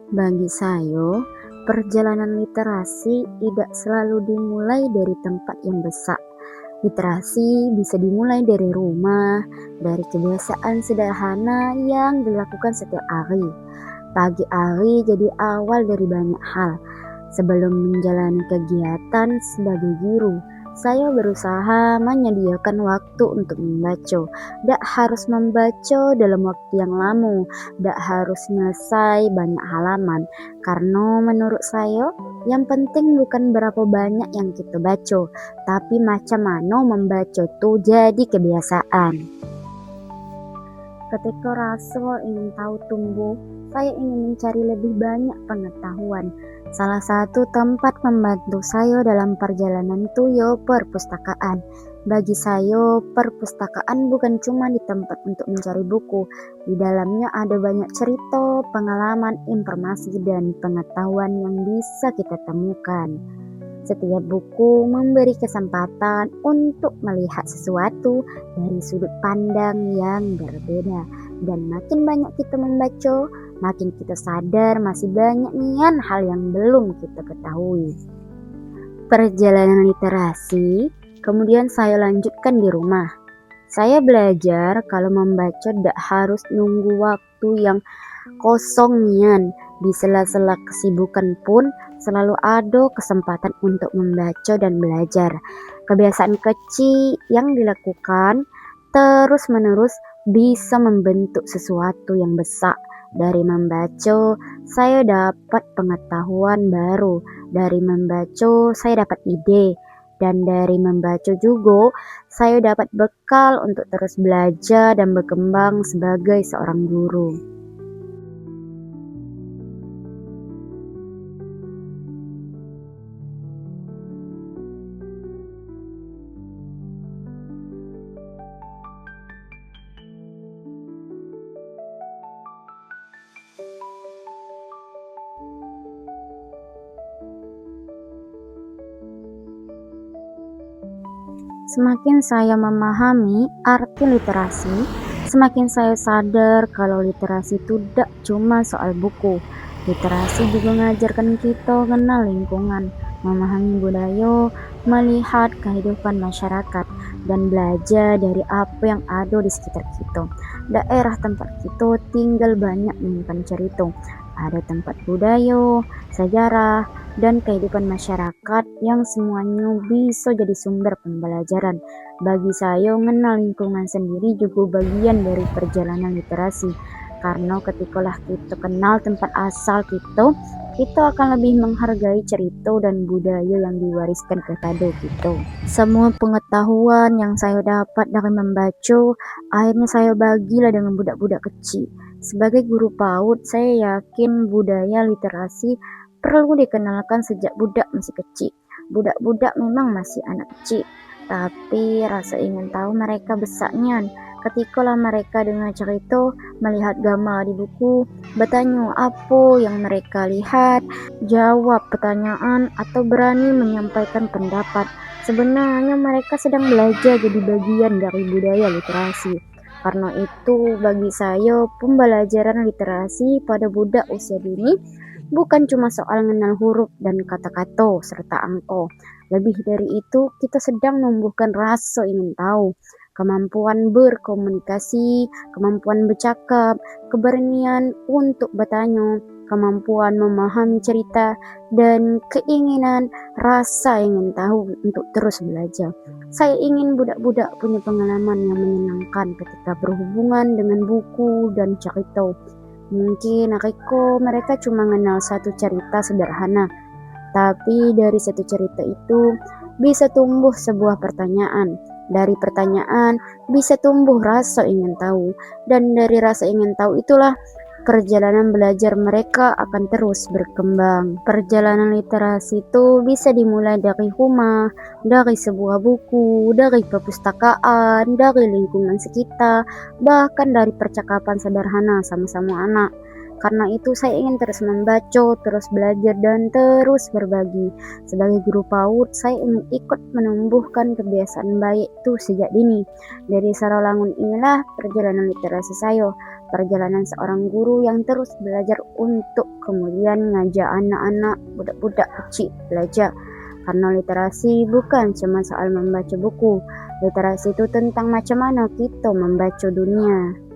Bagi saya, perjalanan literasi tidak selalu dimulai dari tempat yang besar. Literasi bisa dimulai dari rumah, dari kebiasaan sederhana yang dilakukan setiap hari. Pagi hari jadi awal dari banyak hal. Sebelum menjalani kegiatan sebagai guru, saya berusaha menyediakan waktu untuk membaca. Tidak harus membaca dalam waktu yang lama, tidak harus selesai banyak halaman. Karena menurut saya, yang penting bukan berapa banyak yang kita baca, tapi macam mana membaca tuh jadi kebiasaan. Ketika rasa ingin tahu tumbuh, saya ingin mencari lebih banyak pengetahuan. Salah satu tempat membantu saya dalam perjalanan itu ya perpustakaan. Bagi saya, perpustakaan bukan cuma di tempat untuk mencari buku. Di dalamnya ada banyak cerita, pengalaman, informasi, dan pengetahuan yang bisa kita temukan. Setiap buku memberi kesempatan untuk melihat sesuatu dari sudut pandang yang berbeda. Dan makin banyak kita membaca, makin kita sadar masih banyak nian hal yang belum kita ketahui. Perjalanan literasi, kemudian saya lanjutkan di rumah. Saya belajar kalau membaca tidak harus nunggu waktu yang kosong nian. Di sela-sela kesibukan pun selalu ada kesempatan untuk membaca dan belajar. Kebiasaan kecil yang dilakukan terus-menerus bisa membentuk sesuatu yang besar. Dari membaca, saya dapat pengetahuan baru. Dari membaca, saya dapat ide. Dan dari membaca juga, saya dapat bekal untuk terus belajar dan berkembang sebagai seorang guru. Semakin saya memahami arti literasi, semakin saya sadar kalau literasi itu tidak cuma soal buku. Literasi juga mengajarkan kita kenal lingkungan, memahami budaya, melihat kehidupan masyarakat, dan belajar dari apa yang ada di sekitar kita. Daerah tempat kita tinggal banyak menyimpan cerita. Ada tempat budaya, sejarah, dan kehidupan masyarakat yang semuanya bisa jadi sumber pembelajaran. Bagi saya, mengenal lingkungan sendiri juga bagian dari perjalanan literasi. Karena ketikalah kita kenal tempat asal kita akan lebih menghargai cerita dan budaya yang diwariskan kepada kita. Semua pengetahuan yang saya dapat dari membaca, akhirnya saya bagilah dengan budak-budak kecil. Sebagai guru PAUD, saya yakin budaya literasi perlu dikenalkan sejak budak masih kecil. Budak-budak memang masih anak kecil, tapi rasa ingin tahu mereka besarnya. Ketikalah mereka dengar cerita, melihat gambar di buku, bertanya apa yang mereka lihat, jawab pertanyaan, atau berani menyampaikan pendapat. Sebenarnya mereka sedang belajar jadi bagian dari budaya literasi. Karena itu, bagi saya, pembelajaran literasi pada budak usia dini bukan cuma soal mengenal huruf dan kata-kata serta angka. Lebih dari itu, kita sedang menumbuhkan rasa ingin tahu, kemampuan berkomunikasi, kemampuan bercakap, keberanian untuk bertanya, kemampuan memahami cerita, dan keinginan rasa ingin tahu untuk terus belajar. Saya ingin budak-budak punya pengalaman yang menyenangkan ketika berhubungan dengan buku dan cerita. Mungkin mereka cuma mengenal satu cerita sederhana, tapi dari satu cerita itu bisa tumbuh sebuah pertanyaan. Dari pertanyaan bisa tumbuh rasa ingin tahu, dan dari rasa ingin tahu itulah perjalanan belajar mereka akan terus berkembang. Perjalanan literasi itu bisa dimulai dari rumah, dari sebuah buku, dari perpustakaan, dari lingkungan sekitar, bahkan dari percakapan sederhana sama-sama anak. Karena itu saya ingin terus membaca, terus belajar, dan terus berbagi. Sebagai guru PAUD, saya ingin ikut menumbuhkan kebiasaan baik itu sejak dini. Dari Sarawangun inilah perjalanan literasi saya, perjalanan seorang guru yang terus belajar untuk kemudian ngajak anak-anak, budak-budak kecil belajar. Karena literasi bukan cuma soal membaca buku. Literasi itu tentang macam mana kita membaca dunia.